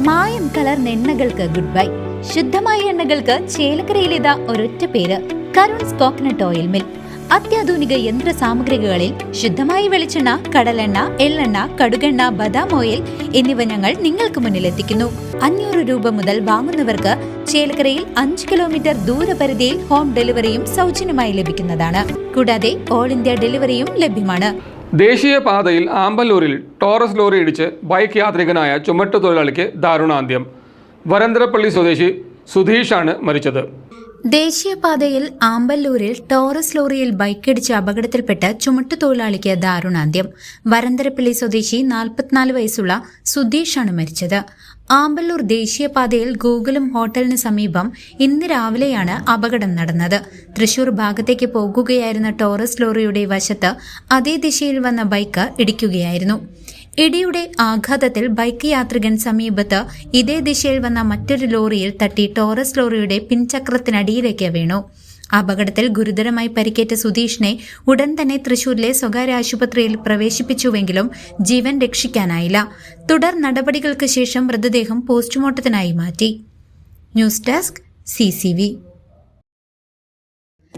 മായം കലർന്ന എണ്ണകൾക്ക് good bye. ശുദ്ധമായ എണ്ണകൾക്ക് ചേലക്കരയിലേതാ ഒരൊറ്റ പേര്, കരുൺസ് കോക്കനട്ട് ഓയിൽ മിൽ. അത്യാധുനിക യന്ത്ര സാമഗ്രികളിൽ ശുദ്ധമായ വെളിച്ചെണ്ണ, കടലെണ്ണ, എള്ളെണ്ണ, കടുകെണ്ണ, ബദാം ഓയിൽ എന്നിവ ഞങ്ങൾ നിങ്ങൾക്ക് മുന്നിലെത്തിക്കുന്നു. 500 രൂപ മുതൽ വാങ്ങുന്നവർക്ക് ചേലക്കരയിൽ 5 കിലോമീറ്റർ ദൂരപരിധിയിൽ ഹോം ഡെലിവറിയും സൗജന്യമായി ലഭിക്കുന്നതാണ്. കൂടാതെ ഓൾ ഇന്ത്യ ഡെലിവറിയും ലഭ്യമാണ്. ദേശീയപാതയിൽ ആമ്പല്ലൂരിൽ ടോറസ് ലോറി ഇടിച്ച് ബൈക്ക് യാത്രികനായ ചുമട്ടുതൊഴിലാളിക്ക് ദാരുണാന്ത്യം. വരന്തരപ്പള്ളി സ്വദേശി സുധീഷാണ് മരിച്ചത്. ദേശീയപാതയിൽ ആമ്പല്ലൂരിൽ ടോറസ് ലോറിയിൽ ബൈക്കിടിച്ച് അപകടത്തിൽപ്പെട്ട് ചുമട്ടുതൊഴിലാളിക്ക് ദാരുണാന്ത്യം. വരന്തരപ്പള്ളി സ്വദേശി 44 വയസ്സുള്ള സുധീഷാണ് മരിച്ചത്. ആമ്പല്ലൂർ ദേശീയപാതയിൽ ഗൂഗിളും ഹോട്ടലിന് സമീപം ഇന്ന് രാവിലെയാണ് അപകടം നടന്നത്. തൃശൂർ ഭാഗത്തേക്ക് പോകുകയായിരുന്ന ടോറസ് ലോറിയുടെ വശത്ത് അതേ ദിശയിൽ വന്ന ബൈക്ക് ഇടിക്കുകയായിരുന്നു. ഇടിയുടെ ആഘാതത്തിൽ ബൈക്ക് യാത്രികൻ സമീപത്ത് ഇതേ ദിശയിൽ വന്ന മറ്റൊരു ലോറിയിൽ തട്ടി ടോറസ് ലോറിയുടെ പിൻചക്രത്തിനടിയിലേക്ക് വീണു. അപകടത്തിൽ ഗുരുതരമായി പരിക്കേറ്റ സുധീഷിനെ ഉടൻ തന്നെ തൃശൂരിലെ സ്വകാര്യ ആശുപത്രിയിൽ പ്രവേശിപ്പിച്ചുവെങ്കിലും ജീവൻ രക്ഷിക്കാനായില്ല. തുടർ നടപടികൾക്ക് ശേഷം മൃതദേഹം പോസ്റ്റ്മോർട്ടത്തിനായി മാറ്റി. News desk CCV.